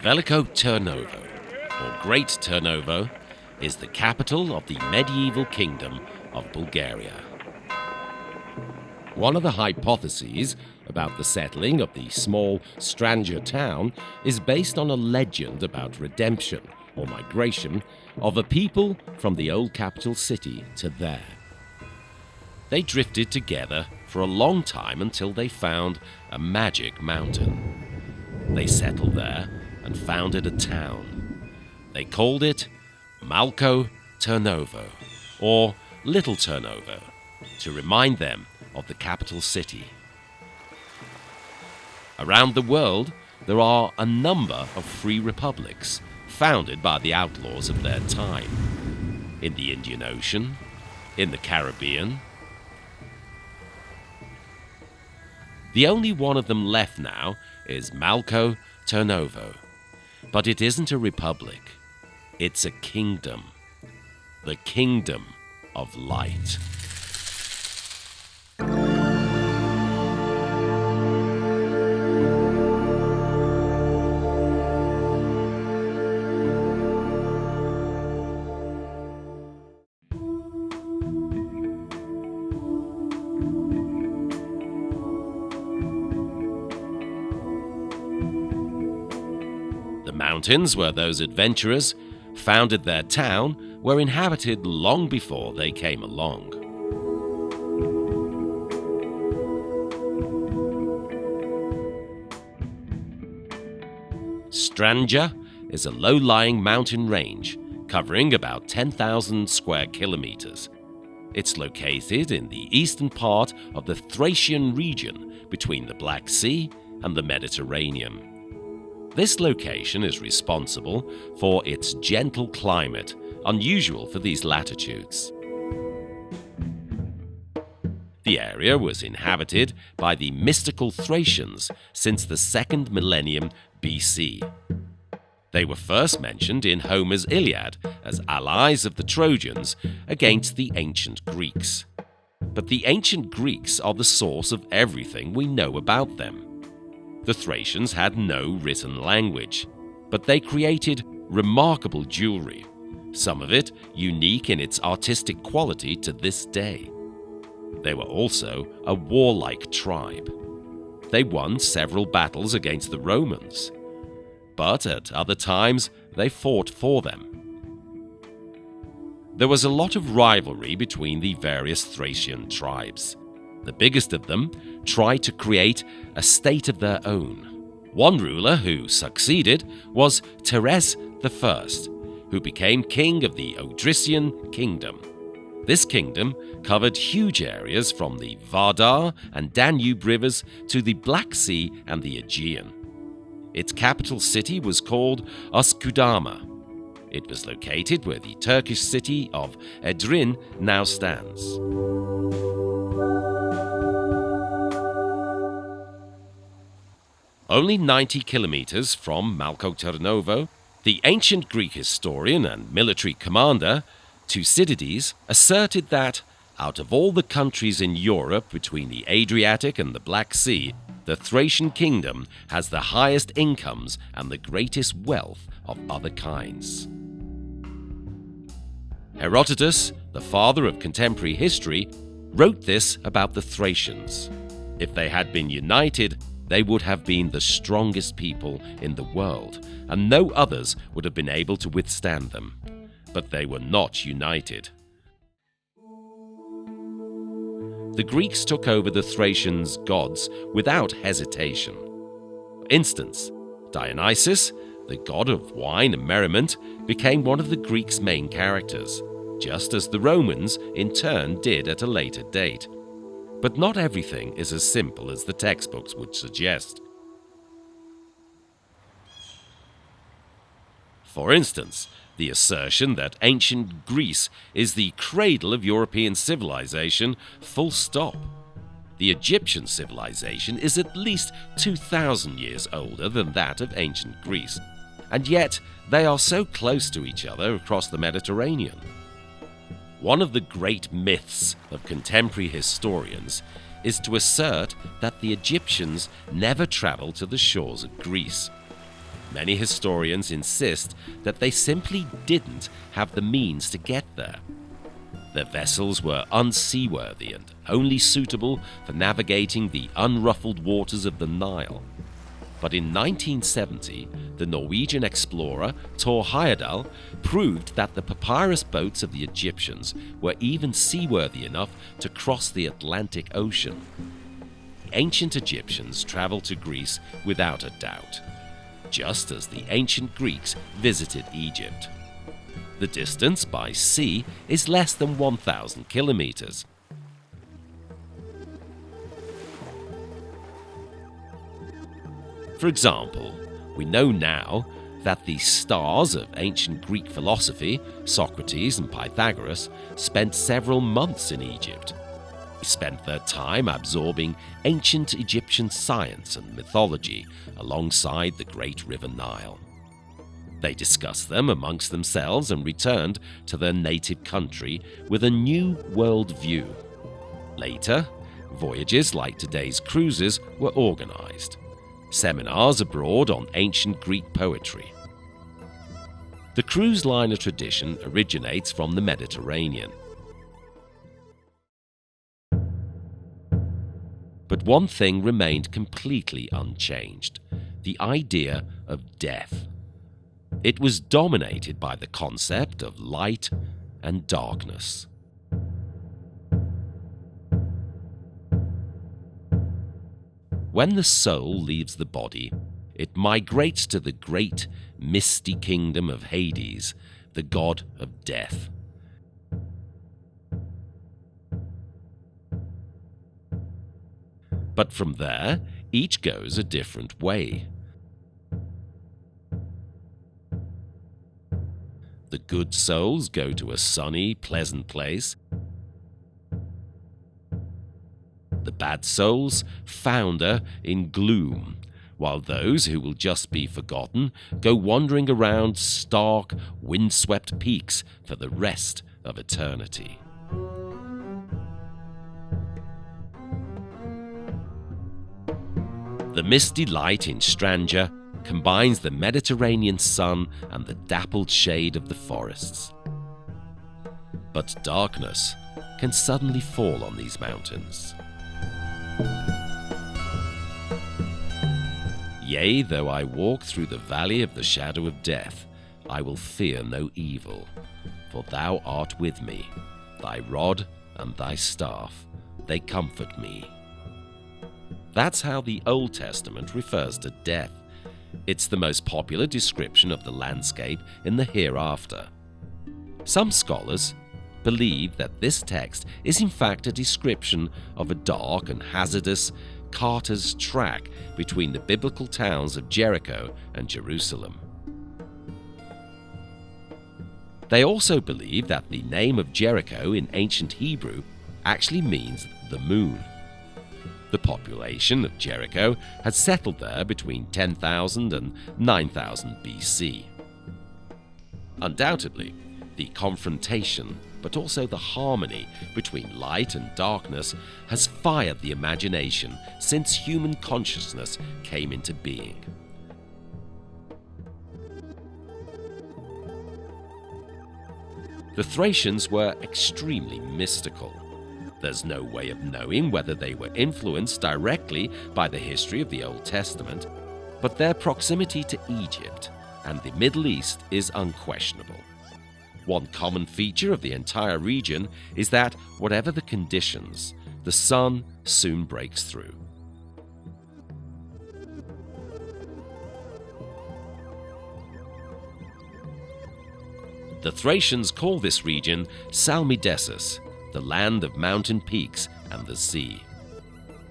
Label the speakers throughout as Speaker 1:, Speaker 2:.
Speaker 1: Malko Tërnovo, or Great Tarnovo, is the capital of the medieval kingdom of Bulgaria. One of the hypotheses about the settling of the small Strandzha town is based on a legend about redemption or migration of a people from the old capital city to there. They drifted together for a long time until they found a magic mountain. They settled there and founded a town. They called it Malko Tërnovo, or Little Tarnovo, to remind them of the capital city. Around the world, there are a number of free republics founded by the outlaws of their time. In the Indian Ocean, in the Caribbean. The only one of them left now is Malko Tërnovo. But it isn't a republic, it's a kingdom. The kingdom of light. The mountains where those adventurers founded their town were inhabited long before they came along. Strandzha is a low-lying mountain range covering about 10,000 square kilometers. It's located in the eastern part of the Thracian region between the Black Sea and the Mediterranean. This location is responsible for its gentle climate, unusual for these latitudes. The area was inhabited by the mystical Thracians since the 2nd millennium BC. They were first mentioned in Homer's Iliad as allies of the Trojans against the ancient Greeks. But the ancient Greeks are the source of everything we know about them. The Thracians had no written language, but they created remarkable jewelry, some of it unique in its artistic quality to this day. They were also a warlike tribe. They won several battles against the Romans, but at other times they fought for them. There was a lot of rivalry between the various Thracian tribes. The biggest of them tried to create a state of their own. One ruler who succeeded was Teres I, who became king of the Odrysian kingdom. This kingdom covered huge areas from the Vardar and Danube rivers to the Black Sea and the Aegean. Its capital city was called Üsküdar. It was located where the Turkish city of Edirne now stands. Only 90 kilometers from Malko Tërnovo, the ancient Greek historian and military commander Thucydides asserted that, out of all the countries in Europe between the Adriatic and the Black Sea, the Thracian kingdom has the highest incomes and the greatest wealth of other kinds. Herodotus, the father of contemporary history, wrote this about the Thracians. If they had been united, they would have been the strongest people in the world, and no others would have been able to withstand them. But they were not united. The Greeks took over the Thracians' gods without hesitation. For instance, Dionysus, the god of wine and merriment, became one of the Greeks' main characters, just as the Romans in turn did at a later date. But not everything is as simple as the textbooks would suggest. For instance, the assertion that ancient Greece is the cradle of European civilization, full stop. The Egyptian civilization is at least 2,000 years older than that of ancient Greece, and yet they are so close to each other across the Mediterranean. One of the great myths of contemporary historians is to assert that the Egyptians never traveled to the shores of Greece. Many historians insist that they simply didn't have the means to get there. Their vessels were unseaworthy and only suitable for navigating the unruffled waters of the Nile. But in 1970, the Norwegian explorer Thor Heyerdahl proved that the papyrus boats of the Egyptians were even seaworthy enough to cross the Atlantic Ocean. The ancient Egyptians traveled to Greece without a doubt, just as the ancient Greeks visited Egypt. The distance by sea is less than 1,000 kilometers. For example, we know now that the stars of ancient Greek philosophy, Socrates and Pythagoras, spent several months in Egypt. They spent their time absorbing ancient Egyptian science and mythology alongside the great river Nile. They discussed them amongst themselves and returned to their native country with a new world view. Later, voyages like today's cruises were organized. Seminars abroad on ancient Greek poetry. The cruise liner tradition originates from the Mediterranean. But one thing remained completely unchanged: the idea of death. It was dominated by the concept of light and darkness. When the soul leaves the body, it migrates to the great, misty kingdom of Hades, the god of death. But from there, each goes a different way. The good souls go to a sunny, pleasant place. The bad souls founder in gloom, while those who will just be forgotten go wandering around stark, windswept peaks for the rest of eternity. The misty light in Strandzha combines the Mediterranean sun and the dappled shade of the forests. But darkness can suddenly fall on these mountains. Yea, though I walk through the valley of the shadow of death, I will fear no evil, for thou art with me. Thy rod and thy staff, they comfort me. That's how the Old Testament refers to death. It's the most popular description of the landscape in the hereafter. Some scholars believe that this text is in fact a description of a dark and hazardous carter's track between the biblical towns of Jericho and Jerusalem. They also believe that the name of Jericho in ancient Hebrew actually means the moon. The population of Jericho had settled there between 10,000 and 9,000 BC. Undoubtedly, the confrontation, but also the harmony between light and darkness has fired the imagination since human consciousness came into being. The Thracians were extremely mystical. There's no way of knowing whether they were influenced directly by the history of the Old Testament, but their proximity to Egypt and the Middle East is unquestionable. One common feature of the entire region is that, whatever the conditions, the sun soon breaks through. The Thracians call this region Salmidesus, the land of mountain peaks and the sea.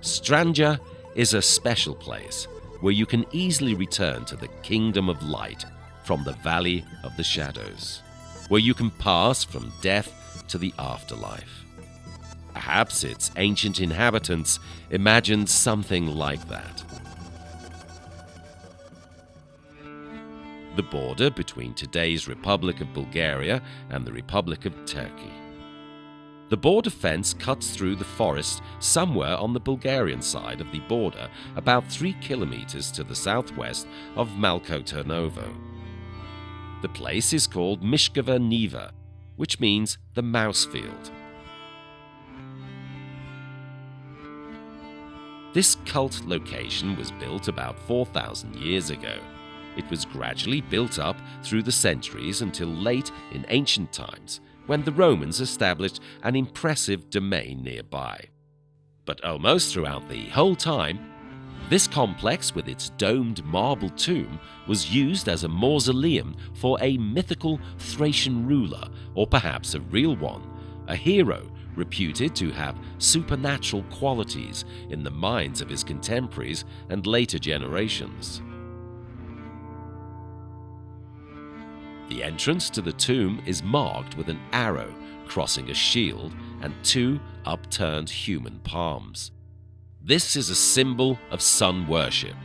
Speaker 1: Strandzha is a special place where you can easily return to the kingdom of light from the valley of the shadows, where you can pass from death to the afterlife. Perhaps its ancient inhabitants imagined something like that. The border between today's Republic of Bulgaria and the Republic of Turkey. The border fence cuts through the forest somewhere on the Bulgarian side of the border, about 3 kilometers to the southwest of Malko Tërnovo. The place is called Mishkova Niva, which means the mouse field. This cult location was built about 4,000 years ago. It was gradually built up through the centuries until late in ancient times, when the Romans established an impressive domain nearby. But almost throughout the whole time, this complex with its domed marble tomb was used as a mausoleum for a mythical Thracian ruler, or perhaps a real one, a hero reputed to have supernatural qualities in the minds of his contemporaries and later generations. The entrance to the tomb is marked with an arrow crossing a shield and 2 upturned human palms. This is a symbol of sun worship.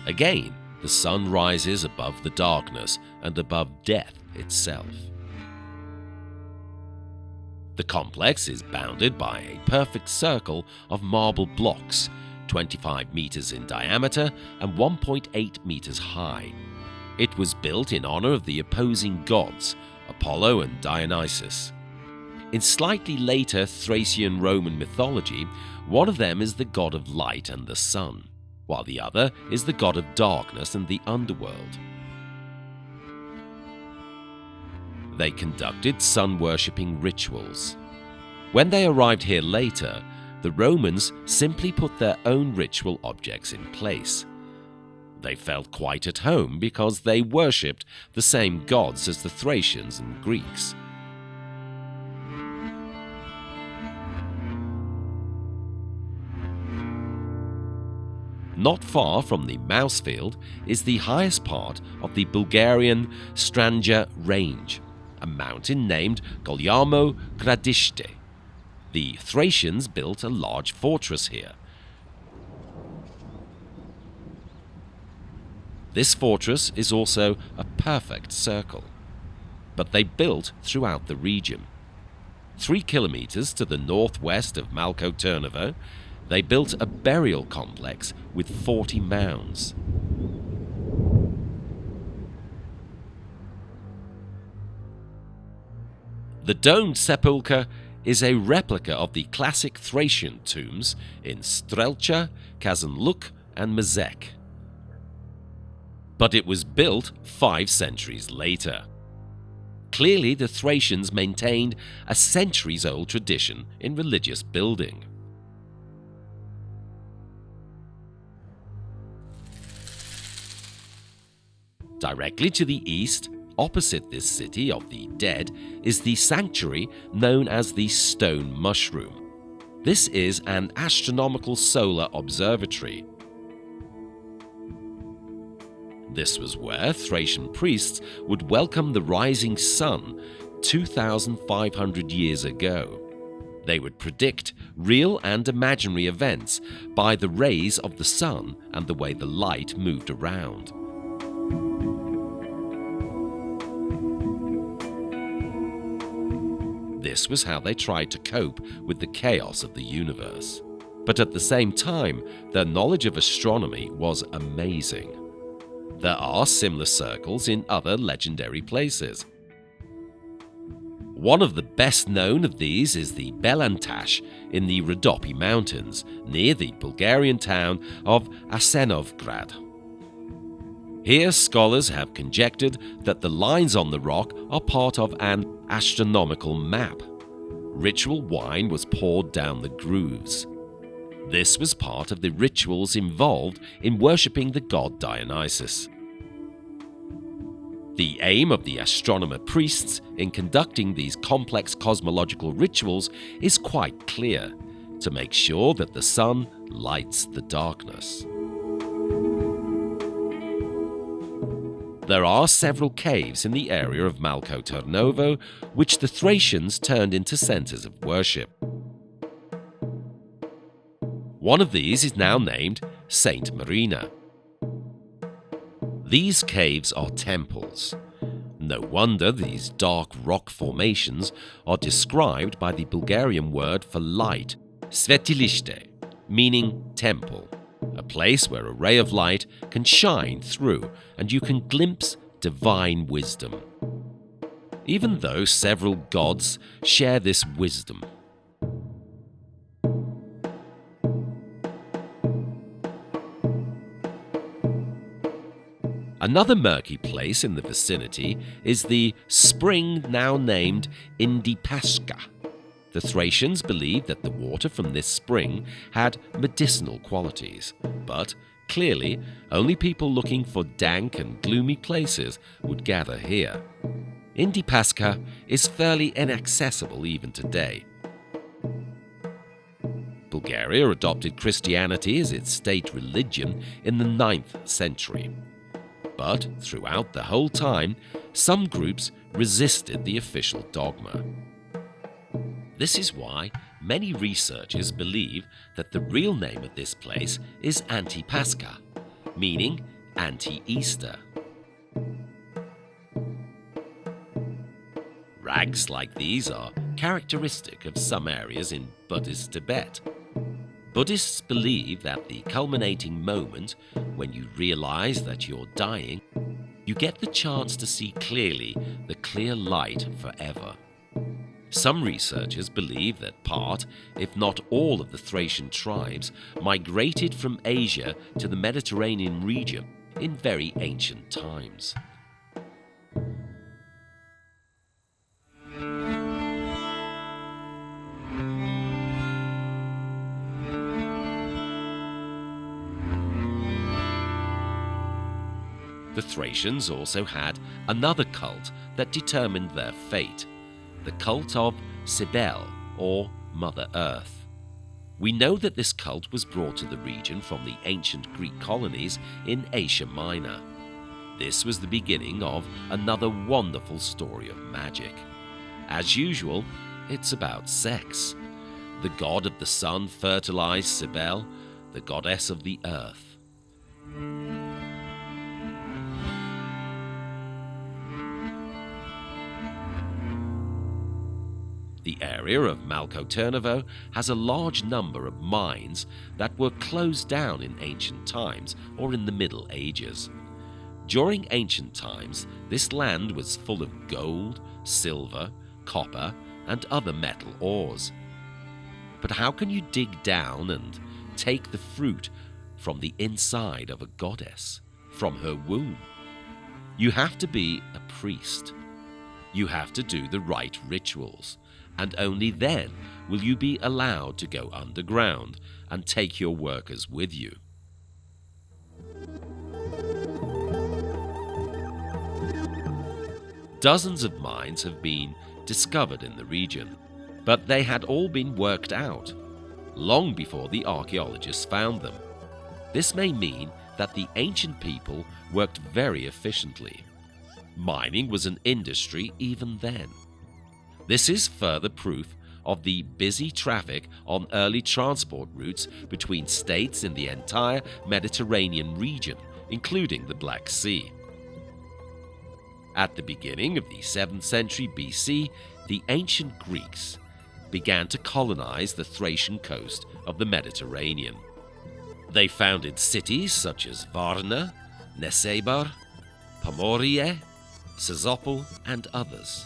Speaker 1: Again, the sun rises above the darkness and above death itself. The complex is bounded by a perfect circle of marble blocks, 25 meters in diameter and 1.8 meters high. It was built in honor of the opposing gods, Apollo and Dionysus. In slightly later Thracian Roman mythology, one of them is the god of light and the sun, while the other is the god of darkness and the underworld. They conducted sun-worshipping rituals. When they arrived here later, the Romans simply put their own ritual objects in place. They felt quite at home because they worshipped the same gods as the Thracians and Greeks. Not far from the mouse field is the highest part of the Bulgarian Strandzha range, a mountain named Golyamo Gradište. The Thracians built a large fortress here. This fortress is also a perfect circle, but they built throughout the region. 3 kilometers to the northwest of Malko Tërnovo, they built a burial complex with 40 mounds. The domed sepulchre is a replica of the classic Thracian tombs in Strelcha, Kazanluk, and Mazek. But it was built 5 centuries later. Clearly, the Thracians maintained a centuries-old tradition in religious building. Directly to the east, opposite this city of the dead, is the sanctuary known as the Stone Mushroom. This is an astronomical solar observatory. This was where Thracian priests would welcome the rising sun 2,500 years ago. They would predict real and imaginary events by the rays of the sun and the way the light moved around. This was how they tried to cope with the chaos of the universe. But at the same time, their knowledge of astronomy was amazing. There are similar circles in other legendary places. One of the best known of these is the Belantash in the Rhodope Mountains, near the Bulgarian town of Asenovgrad. Here, scholars have conjectured that the lines on the rock are part of an astronomical map. Ritual wine was poured down the grooves. This was part of the rituals involved in worshipping the god Dionysus. The aim of the astronomer priests in conducting these complex cosmological rituals is quite clear: to make sure that the sun lights the darkness. There are several caves in the area of Malko Tërnovo, which the Thracians turned into centers of worship. One of these is now named Saint Marina. These caves are temples. No wonder these dark rock formations are described by the Bulgarian word for light, svetlište, meaning temple, a place where a ray of light can shine through and you can glimpse divine wisdom. Even though several gods share this wisdom. Another murky place in the vicinity is the spring now named Египетска. The Thracians believed that the water from this spring had medicinal qualities, but clearly only people looking for dank and gloomy places would gather here. Египетска is fairly inaccessible even today. Bulgaria adopted Christianity as its state religion in the 9th century. But throughout the whole time, some groups resisted the official dogma. This is why many researchers believe that the real name of this place is Antipascha, meaning anti-Easter. Rags like these are characteristic of some areas in Buddhist Tibet. Buddhists believe that the culminating moment, when you realize that you're dying, you get the chance to see clearly the clear light forever. Some researchers believe that part, if not all, of the Thracian tribes migrated from Asia to the Mediterranean region in very ancient times. The Thracians also had another cult that determined their fate, the cult of Cybele, or Mother Earth. We know that this cult was brought to the region from the ancient Greek colonies in Asia Minor. This was the beginning of another wonderful story of magic. As usual, it's about sex. The god of the sun fertilized Cybele, the goddess of the earth. The area of Malko Tърново has a large number of mines that were closed down in ancient times or in the Middle Ages. During ancient times, this land was full of gold, silver, copper, and other metal ores. But how can you dig down and take the fruit from the inside of a goddess, from her womb? You have to be a priest. You have to do the right rituals. And only then will you be allowed to go underground and take your workers with you. Dozens of mines have been discovered in the region, but they had all been worked out long before the archaeologists found them. This may mean that the ancient people worked very efficiently. Mining was an industry even then. This is further proof of the busy traffic on early transport routes between states in the entire Mediterranean region, including the Black Sea. At the beginning of the 7th century BC, the ancient Greeks began to colonize the Thracian coast of the Mediterranean. They founded cities such as Varna, Nesebar, Pomorie, Sozopol, and others.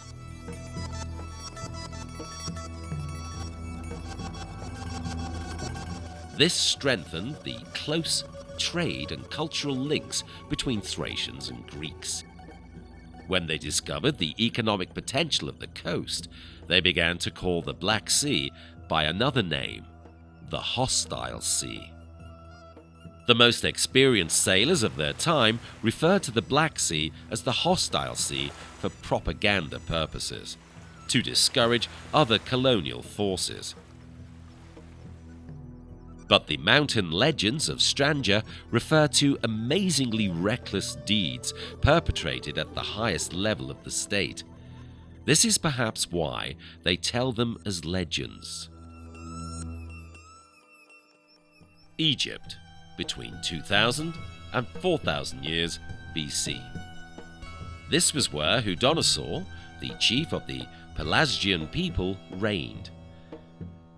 Speaker 1: This strengthened the close trade and cultural links between Thracians and Greeks. When they discovered the economic potential of the coast, they began to call the Black Sea by another name, the Hostile Sea. The most experienced sailors of their time referred to the Black Sea as the Hostile Sea for propaganda purposes, to discourage other colonial forces. But the mountain legends of Strandzha refer to amazingly reckless deeds perpetrated at the highest level of the state. This is perhaps why they tell them as legends. Egypt, between 2000 and 4000 years BC. This was where Hudonosaur, the chief of the Pelasgian people, reigned.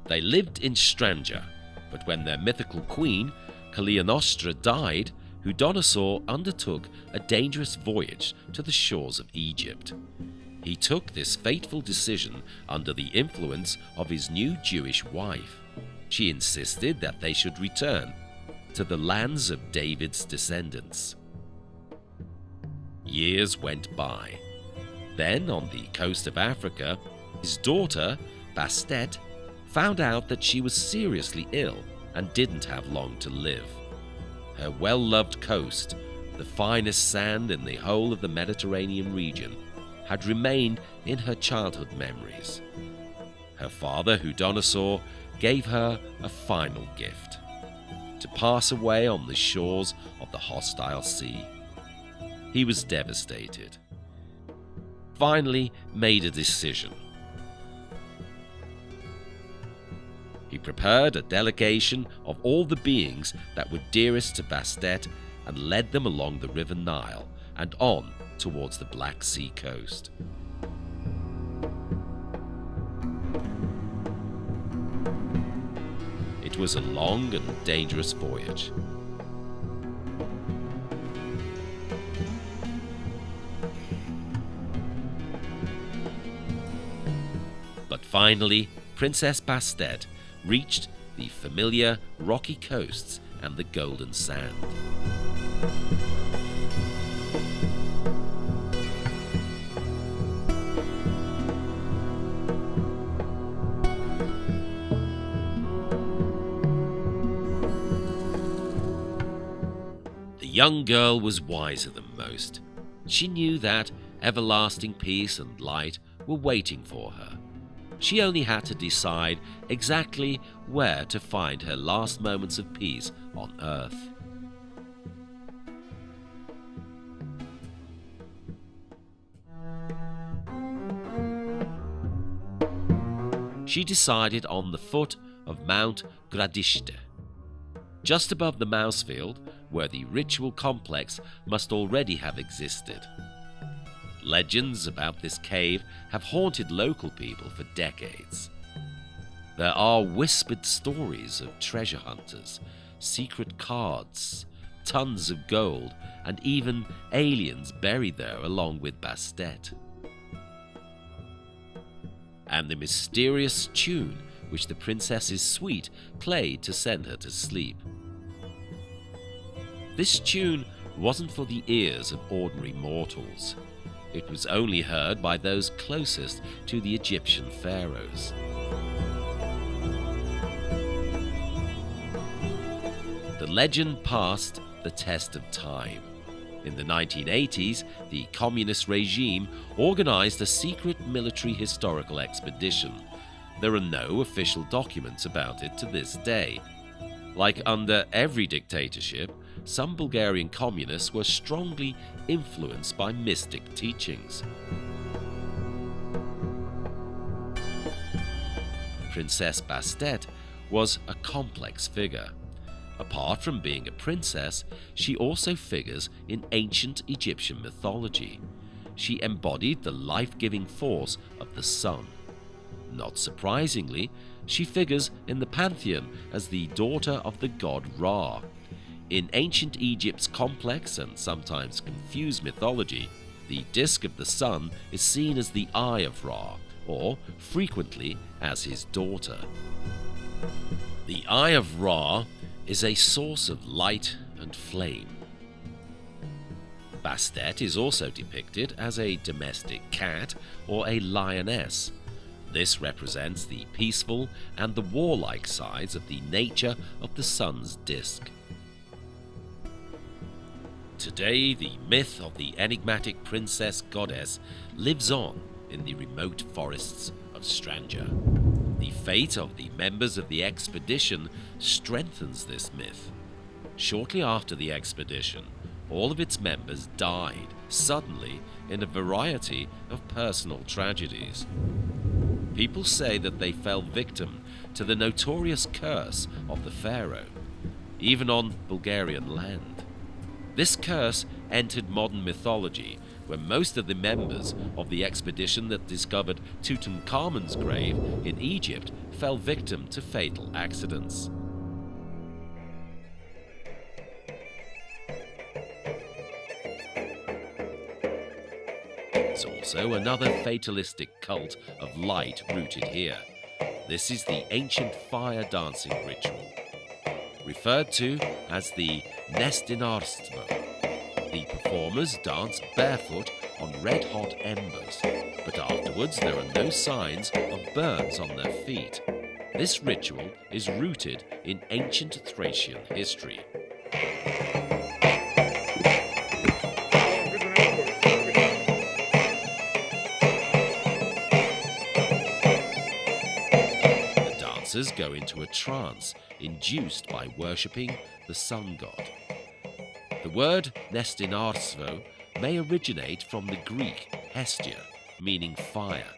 Speaker 1: They lived in Strandzha, but when their mythical queen, Kalianostra, died, Hudonosaur undertook a dangerous voyage to the shores of Egypt. He took this fateful decision under the influence of his new Jewish wife. She insisted that they should return to the lands of David's descendants. Years went by. Then, on the coast of Africa, his daughter, Bastet, found out that she was seriously ill and didn't have long to live. Her well-loved coast, the finest sand in the whole of the Mediterranean region, had remained in her childhood memories. Her father, Hudonosaur, gave her a final gift: to pass away on the shores of the hostile sea. He was devastated. Finally made a decision. He prepared a delegation of all the beings that were dearest to Bastet and led them along the river Nile and on towards the Black Sea coast. It was a long and dangerous voyage. But finally, Princess Bastet reached the familiar rocky coasts and the golden sand. The young girl was wiser than most. She knew that everlasting peace and light were waiting for her. She only had to decide exactly where to find her last moments of peace on Earth. She decided on the foot of Mount Gradishte, just above the mouse field where the ritual complex must already have existed. Legends about this cave have haunted local people for decades. There are whispered stories of treasure hunters, secret cards, tons of gold, and even aliens buried there along with Bastet. And the mysterious tune which the princess's suite played to send her to sleep. This tune wasn't for the ears of ordinary mortals. It was only heard by those closest to the Egyptian pharaohs. The legend passed the test of time. In the 1980s, the communist regime organized a secret military historical expedition. There are no official documents about it to this day. Like under every dictatorship, some Bulgarian communists were strongly influenced by mystic teachings. Princess Bastet was a complex figure. Apart from being a princess, she also figures in ancient Egyptian mythology. She embodied the life-giving force of the sun. Not surprisingly, she figures in the pantheon as the daughter of the god Ra. In ancient Egypt's complex and sometimes confused mythology, the disk of the sun is seen as the eye of Ra, or frequently as his daughter. The eye of Ra is a source of light and flame. Bastet is also depicted as a domestic cat or a lioness. This represents the peaceful and the warlike sides of the nature of the sun's disk. Today, the myth of the enigmatic princess goddess lives on in the remote forests of Strandzha. The fate of the members of the expedition strengthens this myth. Shortly after the expedition, all of its members died suddenly in a variety of personal tragedies. People say that they fell victim to the notorious curse of the pharaoh, even on Bulgarian land. This curse entered modern mythology where most of the members of the expedition that discovered Tutankhamun's grave in Egypt fell victim to fatal accidents. There's also another fatalistic cult of light rooted here. This is the ancient fire dancing ritual, referred to as the nestinarstvo. The performers dance barefoot on red-hot embers, but afterwards there are no signs of burns on their feet. This ritual is rooted in ancient Thracian history. Go into a trance induced by worshipping the sun god. The word nestinarstvo may originate from the Greek hestia, meaning fire.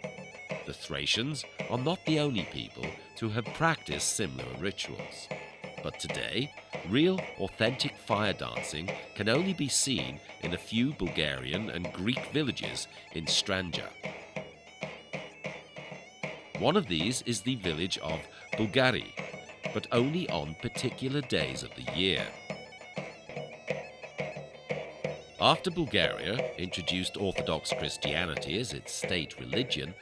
Speaker 1: The Thracians are not the only people to have practiced similar rituals. But today, real, authentic fire dancing can only be seen in a few Bulgarian and Greek villages in Strandzha. One of these is the village of Bulgari, but only on particular days of the year. After Bulgaria introduced Orthodox Christianity as its state religion,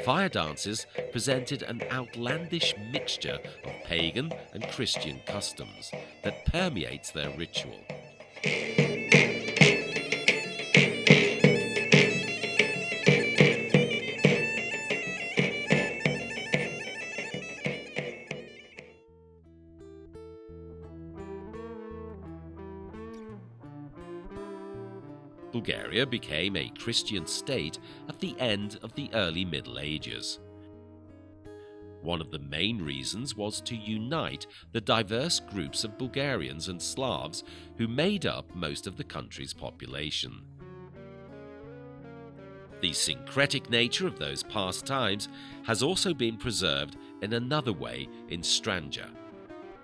Speaker 1: fire dances presented an outlandish mixture of pagan and Christian customs that permeates their ritual. Bulgaria became a Christian state at the end of the early Middle Ages. One of the main reasons was to unite the diverse groups of Bulgarians and Slavs who made up most of the country's population. The syncretic nature of those past times has also been preserved in another way in Strandzha.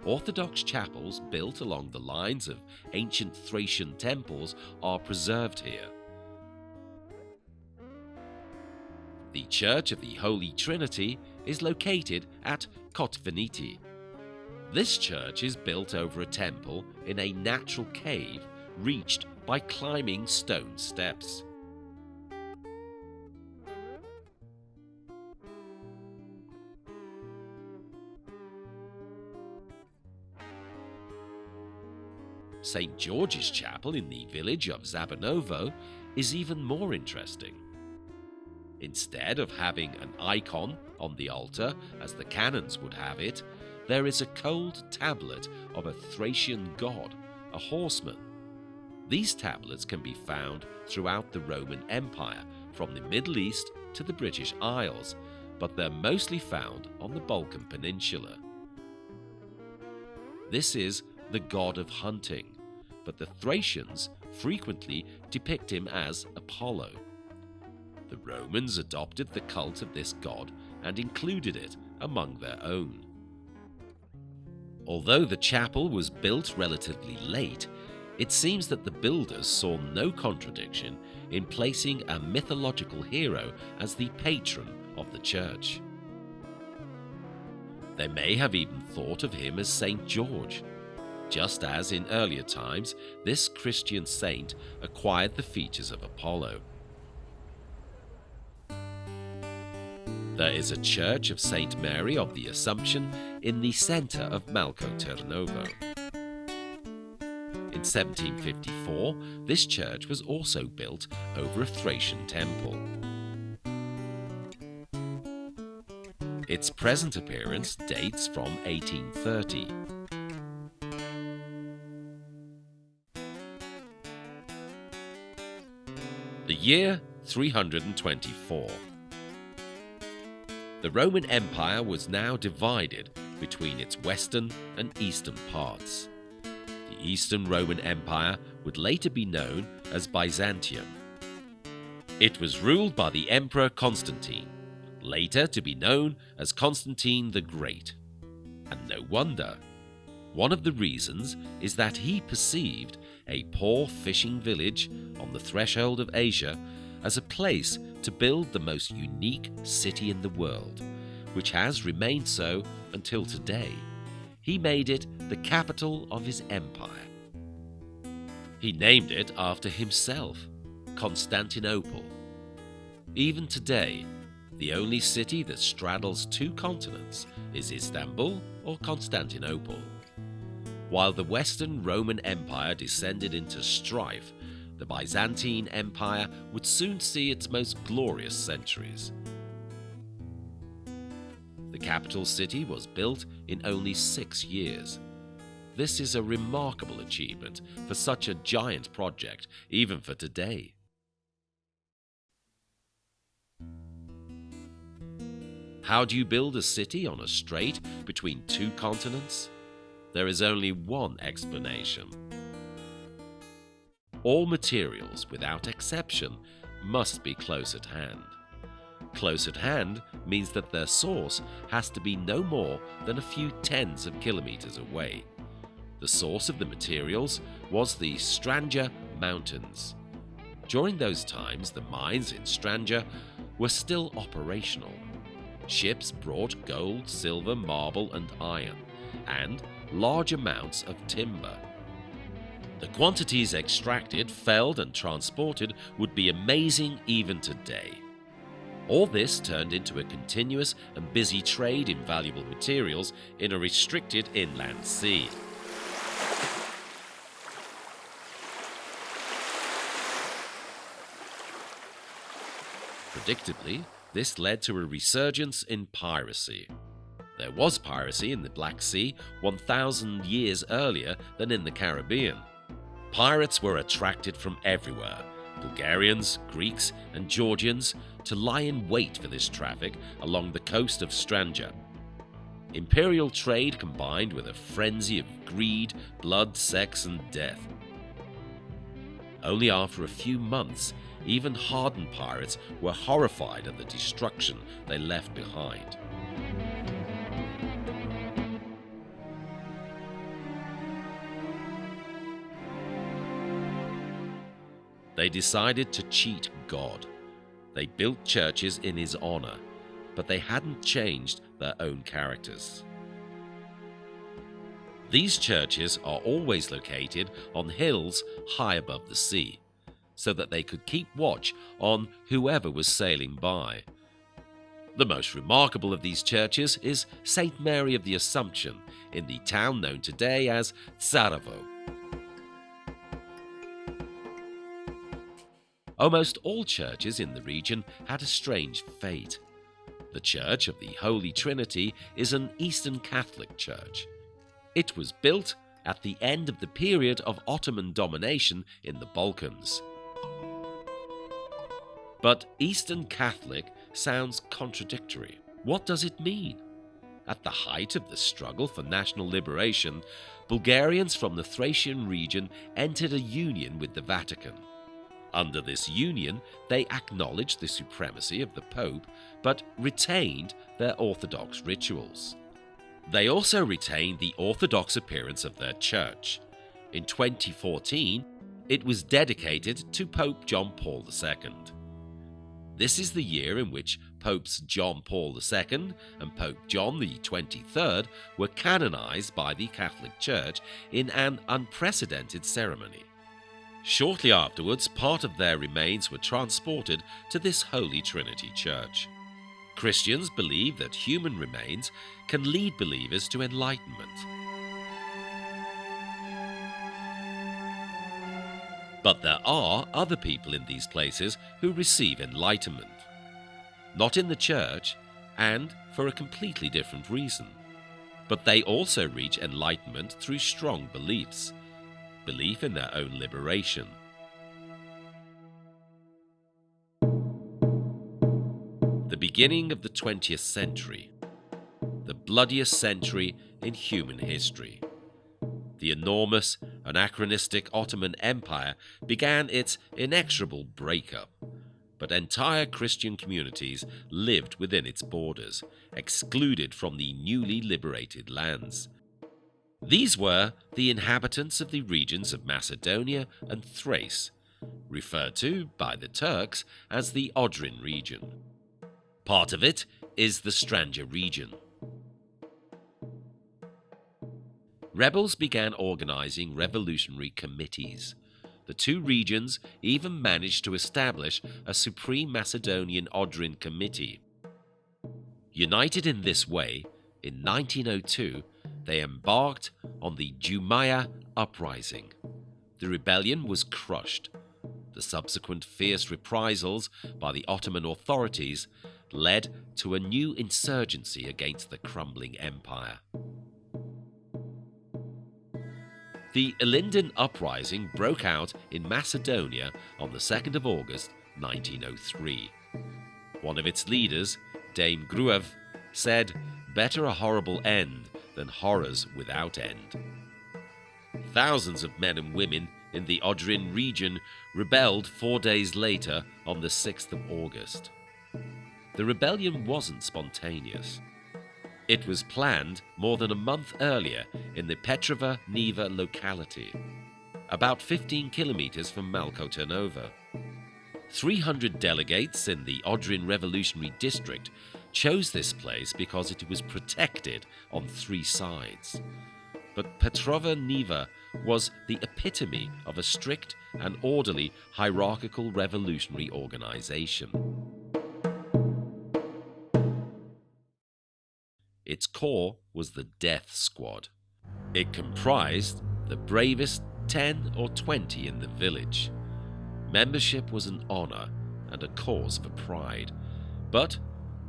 Speaker 1: Orthodox chapels built along the lines of ancient Thracian temples are preserved here. The Church of the Holy Trinity is located at Kotvaniti. This church is built over a temple in a natural cave reached by climbing stone steps. St. George's Chapel in the village of Zabanovo is even more interesting. Instead of having an icon on the altar, as the canons would have it, there is a cold tablet of a Thracian god, a horseman. These tablets can be found throughout the Roman Empire, from the Middle East to the British Isles, but they're mostly found on the Balkan Peninsula. This is the god of hunting, but the Thracians frequently depict him as Apollo. The Romans adopted the cult of this god and included it among their own. Although the chapel was built relatively late, it seems that the builders saw no contradiction in placing a mythological hero as the patron of the church. They may have even thought of him as St. George, just as in earlier times this Christian saint acquired the features of Apollo. There is a church of St. Mary of the Assumption in the centre of Malko Tърново. In 1754, this church was also built over a Thracian temple. Its present appearance dates from 1830. The year 324. The Roman Empire was now divided between its western and eastern parts. The Eastern Roman Empire would later be known as Byzantium. It was ruled by the Emperor Constantine, later to be known as Constantine the Great. And no wonder. One of the reasons is that he perceived a poor fishing village on the threshold of Asia as a place to build the most unique city in the world, which has remained so until today. He made it the capital of his empire. He named it after himself, Constantinople. Even today, the only city that straddles two continents is Istanbul or Constantinople. While the Western Roman Empire descended into strife, the Byzantine Empire would soon see its most glorious centuries. The capital city was built in only 6 years. This is a remarkable achievement for such a giant project, even for today. How do you build a city on a strait between two continents? There is only one explanation. All materials, without exception, must be close at hand. Close at hand means that their source has to be no more than a few tens of kilometers away. The source of the materials was the Strandzha Mountains. During those times, the mines in Strandzha were still operational. Ships brought gold, silver, marble, and iron, and large amounts of timber. The quantities extracted, felled, and transported would be amazing even today. All this turned into a continuous and busy trade in valuable materials in a restricted inland sea. Predictably, this led to a resurgence in piracy. There was piracy in the Black Sea 1,000 years earlier than in the Caribbean. Pirates were attracted from everywhere, Bulgarians, Greeks, and Georgians, to lie in wait for this traffic along the coast of Strandzha. Imperial trade combined with a frenzy of greed, blood, sex, and death. Only after a few months, even hardened pirates were horrified at the destruction they left behind. They decided to cheat God. They built churches in his honor, but they hadn't changed their own characters. These churches are always located on hills high above the sea, so that they could keep watch on whoever was sailing by. The most remarkable of these churches is St. Mary of the Assumption in the town known today as Tarnovo. Almost all churches in the region had a strange fate. The Church of the Holy Trinity is an Eastern Catholic church. It was built at the end of the period of Ottoman domination in the Balkans. But Eastern Catholic sounds contradictory. What does it mean? At the height of the struggle for national liberation, Bulgarians from the Thracian region entered a union with the Vatican. Under this union, they acknowledged the supremacy of the Pope, but retained their Orthodox rituals. They also retained the Orthodox appearance of their church. In 2014, it was dedicated to Pope John Paul II. This is the year in which Popes John Paul II and Pope John XXIII were canonized by the Catholic Church in an unprecedented ceremony. Shortly afterwards, part of their remains were transported to this Holy Trinity Church. Christians believe that human remains can lead believers to enlightenment. But there are other people in these places who receive enlightenment. Not in the church, and for a completely different reason. But they also reach enlightenment through strong beliefs. Belief in their own liberation. The beginning of the 20th century. The bloodiest century in human history. The enormous, anachronistic Ottoman Empire began its inexorable breakup, but entire Christian communities lived within its borders, excluded from the newly liberated lands. These were the inhabitants of the regions of Macedonia and Thrace, referred to by the Turks as the Odrin region. Part of it is the Strandzha region. Rebels began organizing revolutionary committees. The two regions even managed to establish a Supreme Macedonian Odrin Committee. United in this way, in 1902, they embarked on the Jumaya Uprising. The rebellion was crushed. The subsequent fierce reprisals by the Ottoman authorities led to a new insurgency against the crumbling empire. The Ilinden Uprising broke out in Macedonia on the 2nd of August 1903. One of its leaders, Dame Gruev, said, "Better a horrible end than horrors without end." Thousands of men and women in the Odrin region rebelled 4 days later on the 6th of August. The rebellion wasn't spontaneous. It was planned more than a month earlier in the Petrova Neva locality, about 15 kilometers from Malko Tërnovo. 300 delegates in the Odrin Revolutionary District chose this place because it was protected on 3 sides. But Petrova Neva was the epitome of a strict and orderly hierarchical revolutionary organization. Its core was the Death Squad. It comprised the bravest 10 or 20 in the village. Membership was an honor and a cause for pride, but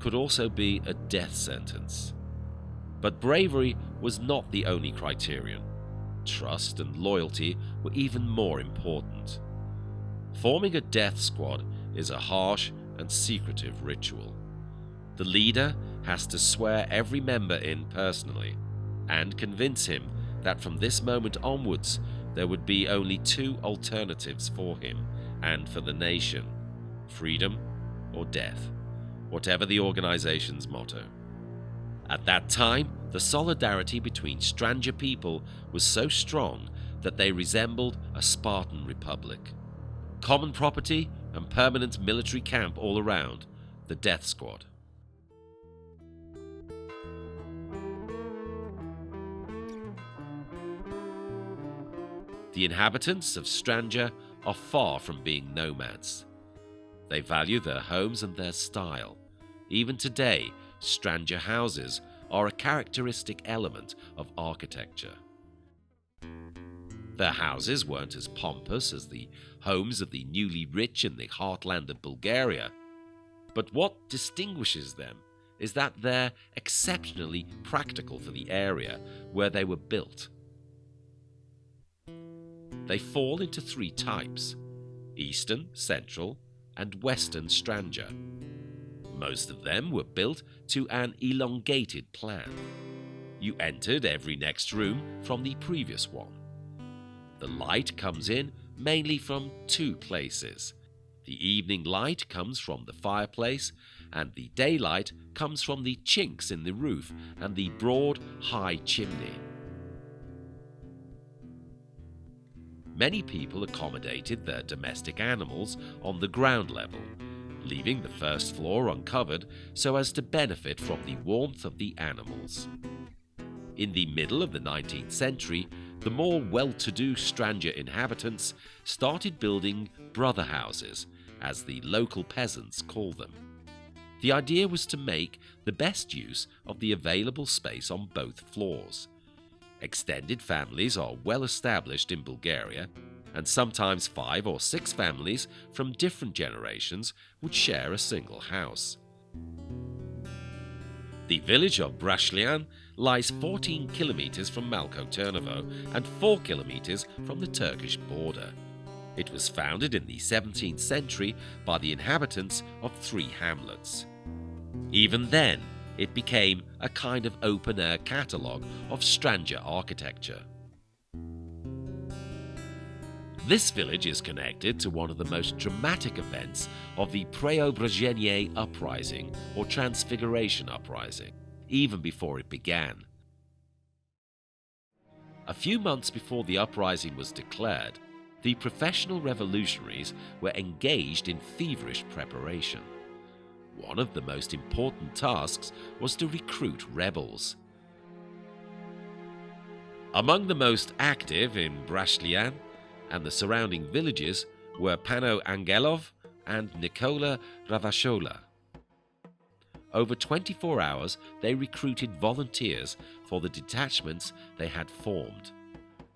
Speaker 1: could also be a death sentence. But bravery was not the only criterion. Trust and loyalty were even more important. Forming a death squad is a harsh and secretive ritual. The leader has to swear every member in personally and convince him that from this moment onwards there would be only 2 alternatives for him and for the nation: freedom or death, whatever the organization's motto. At that time, the solidarity between Strandzha people was so strong that they resembled a Spartan republic. Common property and permanent military camp all around, the death squad. The inhabitants of Strandzha are far from being nomads. They value their homes and their style. Even today, Strandzha houses are a characteristic element of architecture. Their houses weren't as pompous as the homes of the newly rich in the heartland of Bulgaria, but what distinguishes them is that they're exceptionally practical for the area where they were built. They fall into 3 types: Eastern, Central, and Western Strandzha. Most of them were built to an elongated plan. You entered every next room from the previous one. The light comes in mainly from 2 places. The evening light comes from the fireplace, and the daylight comes from the chinks in the roof and the broad, high chimney. Many people accommodated their domestic animals on the ground level, leaving the first floor uncovered so as to benefit from the warmth of the animals. In the middle of the 19th century, the more well-to-do Strandzha inhabitants started building brother houses, as the local peasants call them. The idea was to make the best use of the available space on both floors. Extended families are well established in Bulgaria, and sometimes 5 or 6 families from different generations would share a single house. The village of Brashlian lies 14 kilometers from Malko Tërnovo and 4 kilometers from the Turkish border. It was founded in the 17th century by the inhabitants of 3 hamlets. Even then, it became a kind of open-air catalogue of Strandzha architecture. This village is connected to one of the most dramatic events of the Preobrazhenie uprising or Transfiguration uprising, even before it began. A few months before the uprising was declared, the professional revolutionaries were engaged in feverish preparation. One of the most important tasks was to recruit rebels. Among the most active in Brashlian and the surrounding villages were Pano Angelov and Nikola Ravashola. Over 24 hours, they recruited volunteers for the detachments they had formed.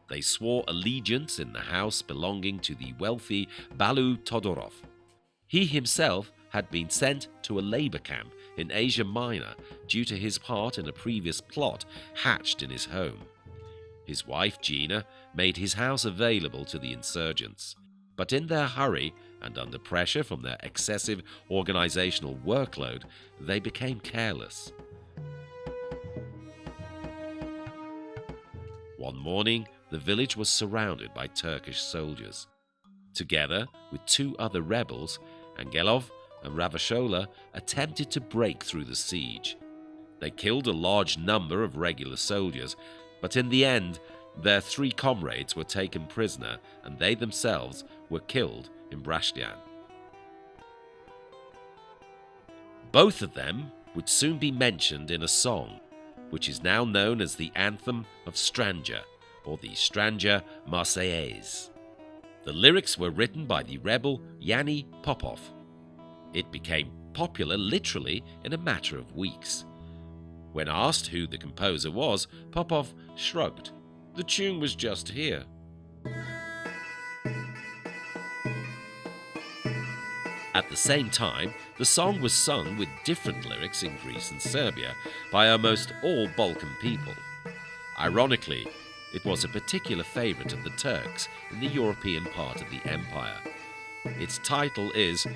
Speaker 1: They swore allegiance in the house belonging to the wealthy Balu Todorov. He himself had been sent to a labor camp in Asia Minor due to his part in a previous plot hatched in his home. His wife Gina made his house available to the insurgents, but in their hurry and under pressure from their excessive organizational workload, they became careless. One morning, the village was surrounded by Turkish soldiers. Together with two other rebels, Angelov and Ravashola attempted to break through the siege. They killed a large number of regular soldiers, but in the end, their three comrades were taken prisoner and they themselves were killed in Brashlian. Both of them would soon be mentioned in a song, which is now known as the Anthem of Strandja, or the Strandja Marseillaise. The lyrics were written by the rebel Yanni Popov. It became popular literally in a matter of weeks. When asked who the composer was, Popov shrugged. The tune was just here. At the same time, the song was sung with different lyrics in Greece and Serbia by almost all Balkan people. Ironically, it was a particular favorite of the Turks in the European part of the empire. Its title is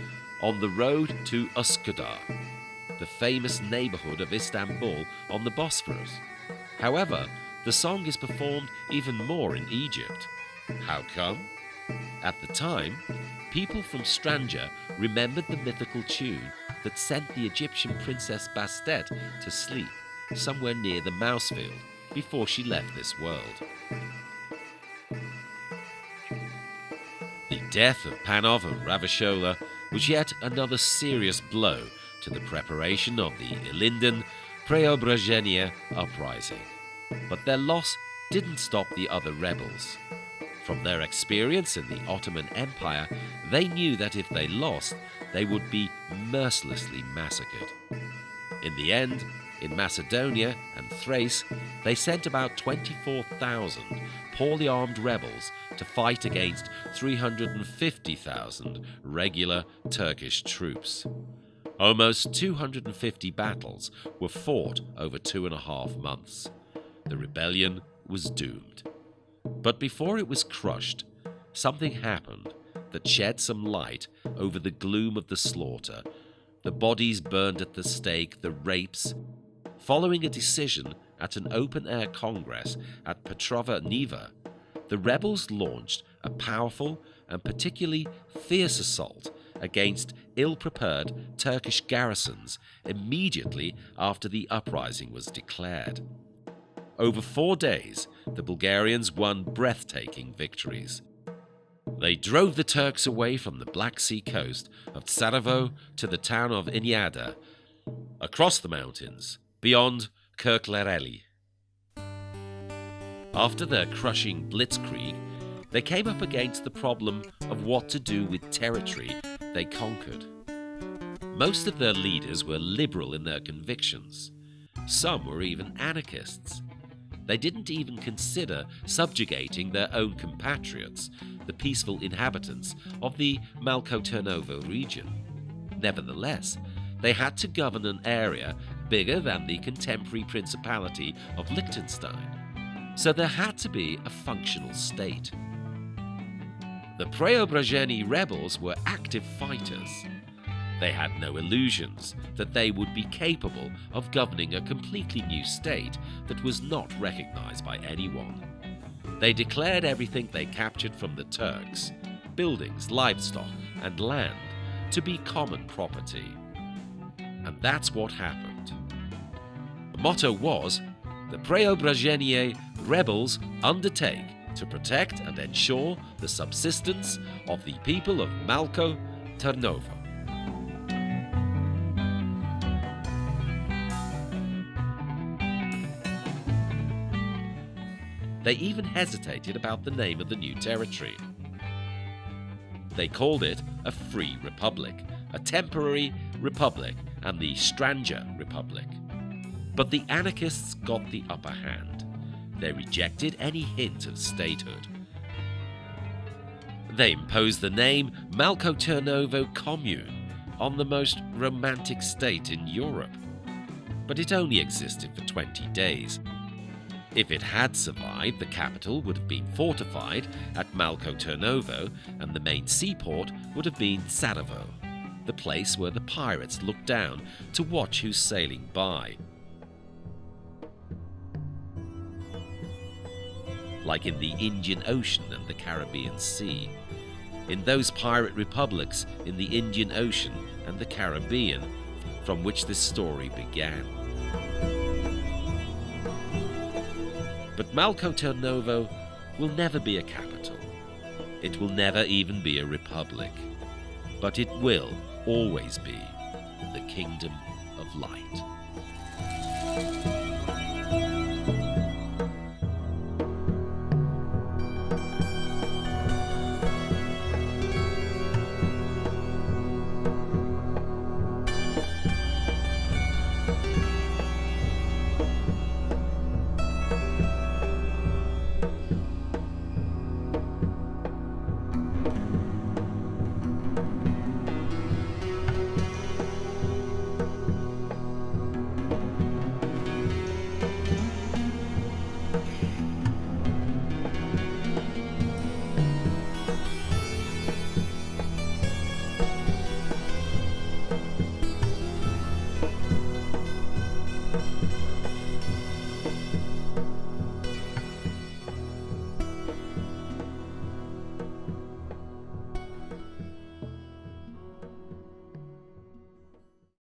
Speaker 1: On the Road to Üsküdar, the famous neighborhood of Istanbul on the Bosphorus. However, the song is performed even more in Egypt. How come? At the time, people from Strandja remembered the mythical tune that sent the Egyptian princess Bastet to sleep somewhere near the Mousefield before she left this world. The death of Panov and Ravashola was yet another serious blow to the preparation of the Ilinden Preobrazhenia uprising. But their loss didn't stop the other rebels. From their experience in the Ottoman Empire, they knew that if they lost, they would be mercilessly massacred. In the end, in Macedonia and Thrace, they sent about 24,000 poorly armed rebels to fight against 350,000 regular Turkish troops. Almost 250 battles were fought over 2.5 months. The rebellion was doomed. But before it was crushed, something happened that shed some light over the gloom of the slaughter, the bodies burned at the stake, the rapes. Following a decision at an open-air congress at Petrova Neva, the rebels launched a powerful and particularly fierce assault against ill-prepared Turkish garrisons immediately after the uprising was declared. Over 4 days, the Bulgarians won breathtaking victories. They drove the Turks away from the Black Sea coast of Tsaravo to the town of Inyada, across the mountains, beyond Kirklareli. After their crushing blitzkrieg, they came up against the problem of what to do with territory they conquered. Most of their leaders were liberal in their convictions. Some were even anarchists. They didn't even consider subjugating their own compatriots, the peaceful inhabitants of the Malko Tërnovo region. Nevertheless, they had to govern an area bigger than the contemporary principality of Liechtenstein, so there had to be a functional state. The Preobrazheni rebels were active fighters. They had no illusions that they would be capable of governing a completely new state that was not recognized by anyone. They declared everything they captured from the Turks, buildings, livestock, and land, to be common property. And that's what happened. The motto was, the Preobrazhenie rebels undertake to protect and ensure the subsistence of the people of Malko Tърново. They even hesitated about the name of the new territory. They called it a free republic, a temporary republic, and the Strandzha Republic. But the anarchists got the upper hand. They rejected any hint of statehood. They imposed the name Malko Tърново Commune on the most romantic state in Europe. But it only existed for 20 days. If it had survived, the capital would have been fortified at Malko Tърново, and the main seaport would have been Царството, the place where the pirates looked down to watch who's sailing by. Like in the Indian Ocean and the Caribbean Sea. In those pirate republics in the Indian Ocean and the Caribbean from which this story began. But Malko Tърново will never be a capital. It will never even be a republic. But it will always be the kingdom of light.